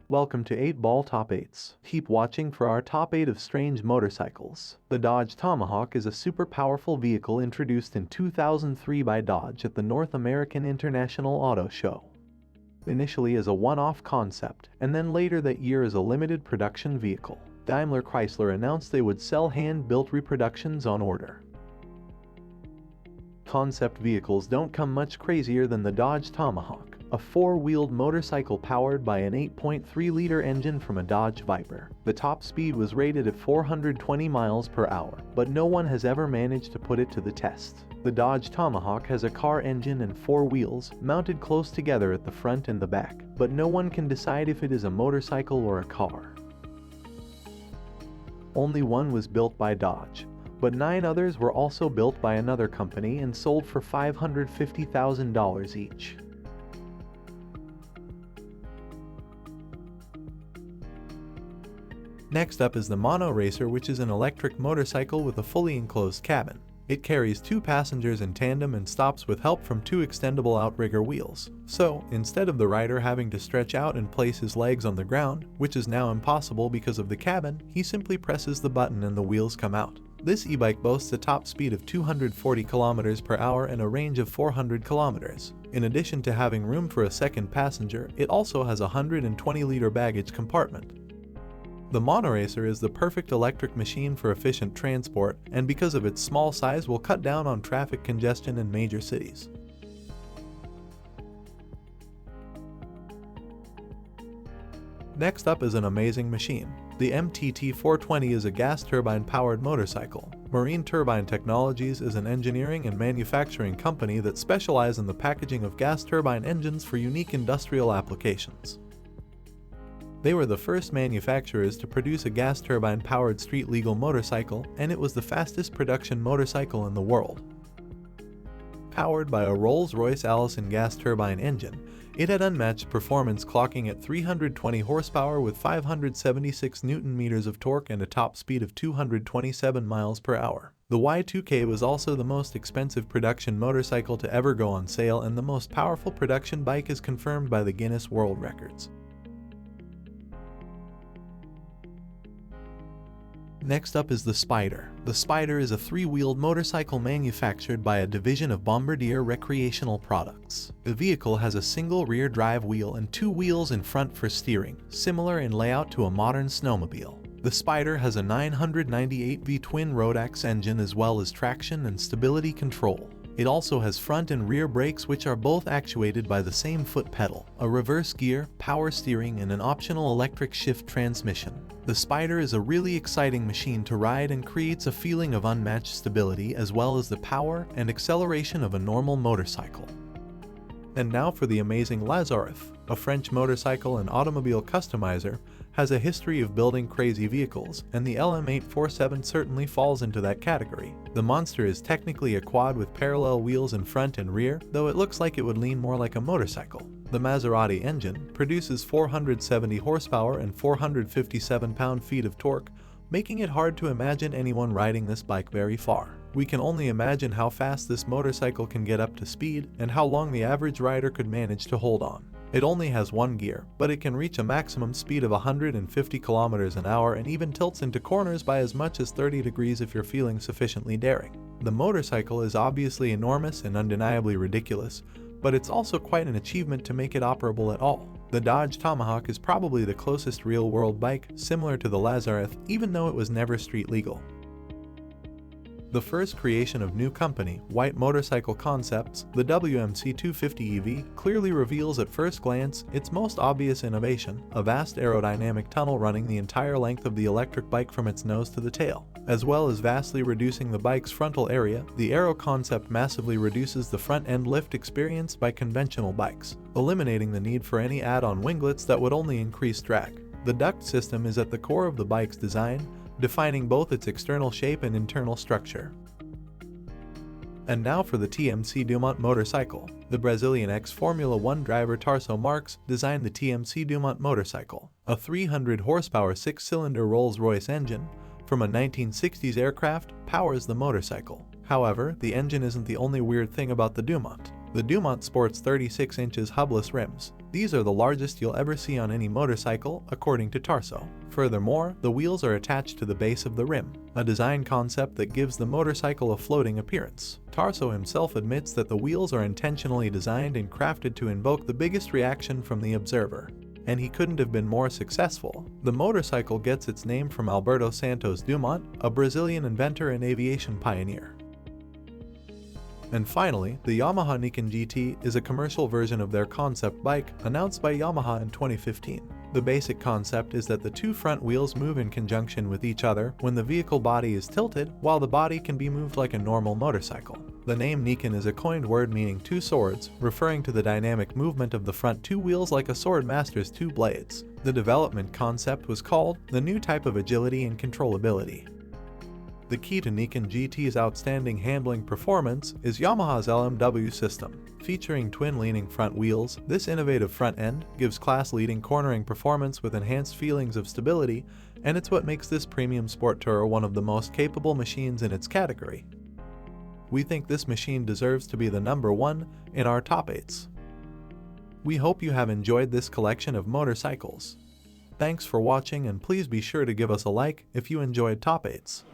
Welcome to 8 Ball Top 8s. Keep watching for our top 8 of strange motorcycles. The Dodge Tomahawk is a super powerful vehicle introduced in 2003 by Dodge at the North American International Auto Show. Initially as a one-off concept, and then later that year as a limited production vehicle, Daimler Chrysler announced they would sell hand-built reproductions on order. Concept vehicles don't come much crazier than the Dodge Tomahawk, a four-wheeled motorcycle powered by an 8.3-liter engine from a Dodge Viper. The top speed was rated at 420 miles per hour, but no one has ever managed to put it to the test. The Dodge Tomahawk has a car engine and four wheels mounted close together at the front and the back, but no one can decide if it is a motorcycle or a car. Only one was built by Dodge, but 9 others were also built by another company and sold for $550,000 each. Next up is the Mono Racer, which is an electric motorcycle with a fully enclosed cabin. It carries 2 passengers in tandem and stops with help from 2 extendable outrigger wheels. So, instead of the rider having to stretch out and place his legs on the ground, which is now impossible because of the cabin, he simply presses the button and the wheels come out. This e-bike boasts a top speed of 240 km per hour and a range of 400 km. In addition to having room for a second passenger, it also has a 120-liter baggage compartment. The Monoracer is the perfect electric machine for efficient transport, and because of its small size will cut down on traffic congestion in major cities. Next up is an amazing machine. The MTT420 is a gas turbine-powered motorcycle. Marine Turbine Technologies is an engineering and manufacturing company that specializes in the packaging of gas turbine engines for unique industrial applications. They were the first manufacturers to produce a gas turbine-powered street-legal motorcycle, and it was the fastest production motorcycle in the world. Powered by a Rolls-Royce Allison gas turbine engine, it had unmatched performance, clocking at 320 horsepower with 576 Nm of torque and a top speed of 227 miles per hour. The Y2K was also the most expensive production motorcycle to ever go on sale and the most powerful production bike as confirmed by the Guinness World Records. Next up is the Spider. The Spider is a 3-wheeled motorcycle manufactured by a division of Bombardier Recreational Products. The vehicle has a single rear drive wheel and 2 wheels in front for steering, similar in layout to a modern snowmobile. The Spider has a 998V twin Rotax engine as well as traction and stability control. It also has front and rear brakes, which are both actuated by the same foot pedal, a reverse gear, power steering, and an optional electric shift transmission. The Spider is a really exciting machine to ride and creates a feeling of unmatched stability as well as the power and acceleration of a normal motorcycle. And now for the amazing Lazaroth, a French motorcycle and automobile customizer, has a history of building crazy vehicles, and the LM847 certainly falls into that category. The monster is technically a quad with parallel wheels in front and rear, though it looks like it would lean more like a motorcycle. The Maserati engine produces 470 horsepower and 457 pound-feet of torque, making it hard to imagine anyone riding this bike very far. We can only imagine how fast this motorcycle can get up to speed and how long the average rider could manage to hold on. It only has 1 gear, but it can reach a maximum speed of 150 km an hour and even tilts into corners by as much as 30 degrees if you're feeling sufficiently daring. The motorcycle is obviously enormous and undeniably ridiculous, but it's also quite an achievement to make it operable at all. The Dodge Tomahawk is probably the closest real-world bike, similar to the Lazaroth, even though it was never street legal. The first creation of new company, White Motorcycle Concepts, the WMC 250 EV, clearly reveals at first glance its most obvious innovation, a vast aerodynamic tunnel running the entire length of the electric bike from its nose to the tail. As well as vastly reducing the bike's frontal area, the Aero concept massively reduces the front-end lift experienced by conventional bikes, eliminating the need for any add-on winglets that would only increase drag. The duct system is at the core of the bike's design, defining both its external shape and internal structure. And now for the TMC Dumont motorcycle. The Brazilian ex-Formula 1 driver Tarso Marx designed the TMC Dumont motorcycle, a 300 horsepower 6-cylinder Rolls-Royce engine from a 1960s aircraft powers the motorcycle. However, the engine isn't the only weird thing about the Dumont. The Dumont sports 36 inches hubless rims. These are the largest you'll ever see on any motorcycle, according to Tarso. Furthermore, the wheels are attached to the base of the rim, a design concept that gives the motorcycle a floating appearance. Tarso himself admits that the wheels are intentionally designed and crafted to invoke the biggest reaction from the observer. And he couldn't have been more successful. The motorcycle gets its name from Alberto Santos Dumont, a Brazilian inventor and aviation pioneer. And finally, the Yamaha Niken GT is a commercial version of their concept bike, announced by Yamaha in 2015. The basic concept is that the two front wheels move in conjunction with each other when the vehicle body is tilted, while the body can be moved like a normal motorcycle. The name Niken is a coined word meaning two swords, referring to the dynamic movement of the front two wheels like a sword master's two blades. The development concept was called the new type of agility and controllability. The key to Niken GT's outstanding handling performance is Yamaha's LMW system. Featuring twin-leaning front wheels, this innovative front end gives class-leading cornering performance with enhanced feelings of stability, and it's what makes this premium sport tourer one of the most capable machines in its category. We think this machine deserves to be the #1 in our top 8s. We hope you have enjoyed this collection of motorcycles. Thanks for watching, and please be sure to give us a like if you enjoyed top 8s.